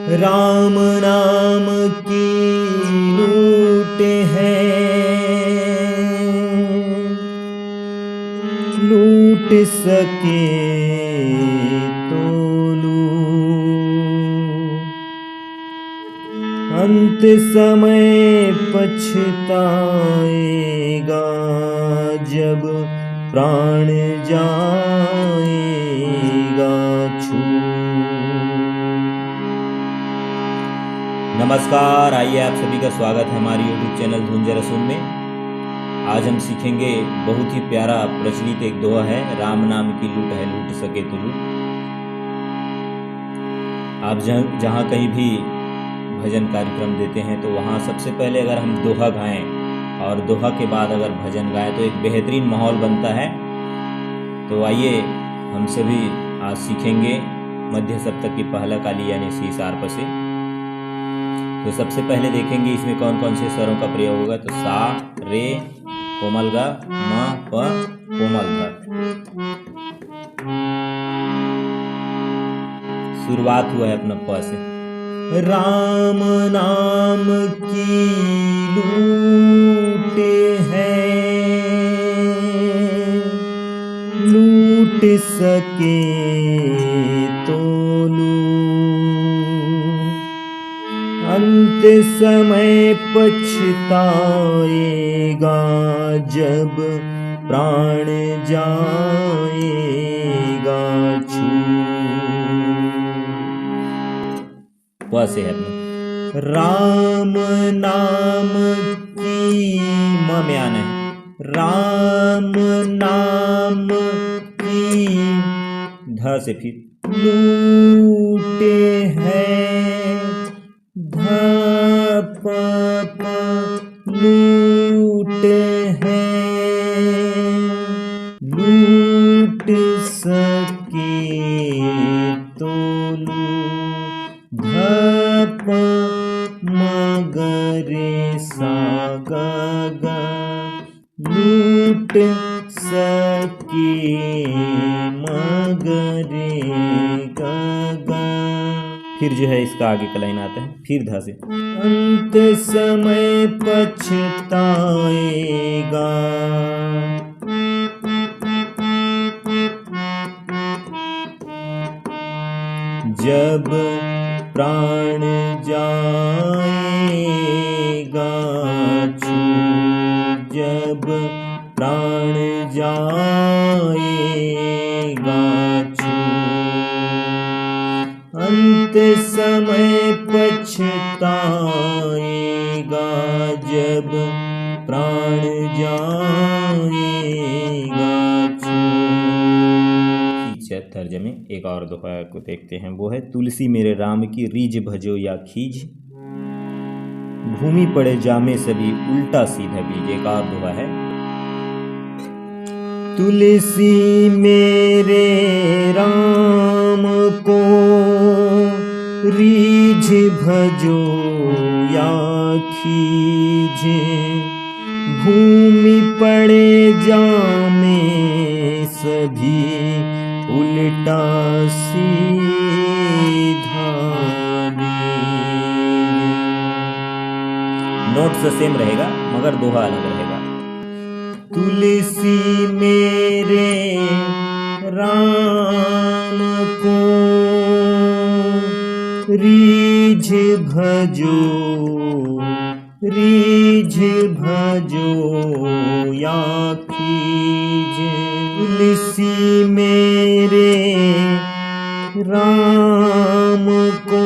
राम नाम की लूट है, लूट सके तो लूट, अंत समय पछताएगा जब प्राण जाएगा छूट। नमस्कार, आइए आप सभी का स्वागत है हमारे YouTube चैनल धुन जरा सुन में। आज हम सीखेंगे बहुत ही प्यारा प्रचलित एक दोहा है, राम नाम की लूट है लूट सके तो लूट। आप जहाँ कहीं भी भजन कार्यक्रम देते हैं तो वहाँ सबसे पहले अगर हम दोहा गाएं और दोहा के बाद अगर भजन गाएं तो एक बेहतरीन माहौल बनता है। तो आइए हम सभी आज सीखेंगे मध्य सप्तक की पहला काली यानी सी सार्प से। तो सबसे पहले देखेंगे इसमें कौन कौन से स्वरों का प्रयोग होगा। तो सा, रे, कोमल गा, म, प, कोमल ध। शुरुआत हुआ है अपना प से। राम नाम की लूट है, लूट सके तो लूट, अंत समय पछताएगा जब प्राण जाएगा छूट। वैसे है अपना राम नाम की म में आना है, राम नाम की ध से फिर लूटे है, ध प प लूट है, लूट सके तो लूट, ध प म ग रे सा ग ग, लूट सके म ग रे ग ग। फिर जो है इसका आगे का लाइन आता है फिर धा से। अंत समय पछताएगा जब प्राण जाएगा छूट, जब प्राण जाएगा छूट, अंत समय पछताएगा जब प्राण जाएगा छूट। तर्जमे एक और दोहा को देखते हैं, वो है तुलसी मेरे राम की रीझ भजो या खीज, भूमि पड़े जामे सभी उल्टा सीधा बीज। एक और दोहा है तुलसी मेरे राम को रीझ भजो या खीज, भूमि पड़े जामे सभी उल्टा सीधा बीज। नोट से सेम रहेगा मगर दोहा अलग रहेगा। तुलसी मेरे राम को रीझ भजो, रीझ भजो या खीज, तुलसी मेरे राम को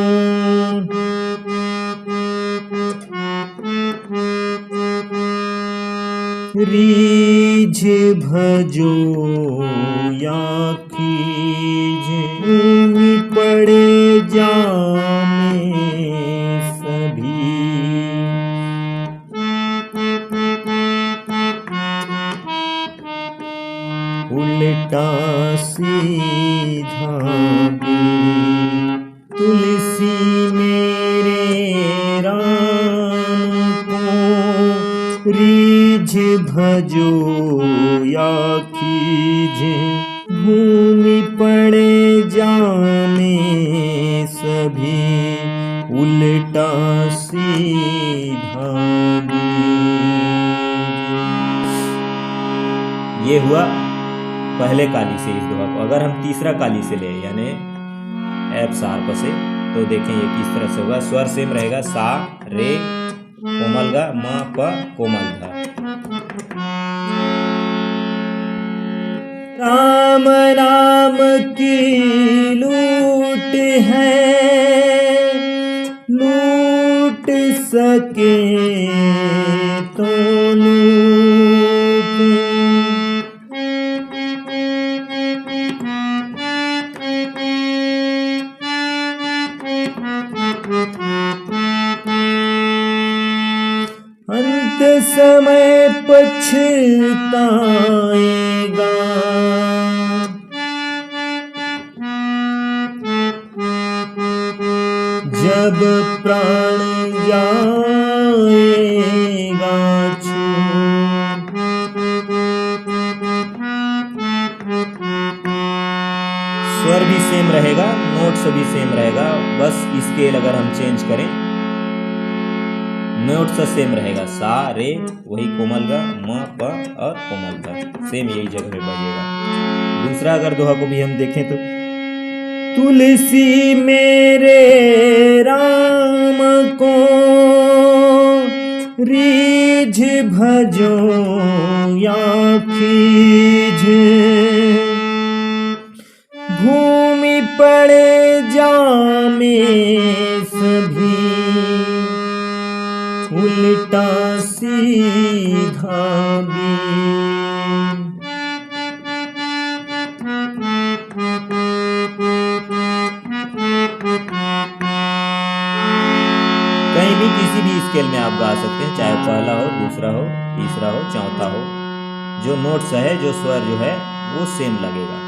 रीझ भजो या खीज, भूमि पड़े जामे सभी उल्टा सीधा बीज। तुलसी मेरे राम को रीझ भजो या खीज, भूमि पड़े जामे सभी उल्टा सीधा बीज। ये हुआ पहले काली से इस दोहा को। अगर हम तीसरा काली से ले यानी एफ शार्प से, तो देखें ये किस तरह से होगा। स्वर सेम रहेगा, सा रे कोमल गा म प कोमल धा। राम राम की लूट है, लूट सके तो लूट। अंत समय पछताएगा, जब प्राण जाएगा छूट। स्वर भी सेम रहेगा, नोट्स भी सेम रहेगा, बस स्केल अगर हम चेंज करें, नोट्स सेम रहेगा, सा रे वही कोमल गा म प और कोमल धा सेम यही जगह पे बजेगा। दूसरा अगर दोहा को भी हम देखें तो तुलसी मेरे राम को रीझ भजो या खीझ, भूमि पड़े जामे सभी उल्टा सीधा बीज। कहीं भी किसी भी स्केल में आप गा सकते हैं, चाहे पहला हो, दूसरा हो, तीसरा हो, चौथा हो। जो नोट्स है, जो स्वर जो है वो सेम लगेगा।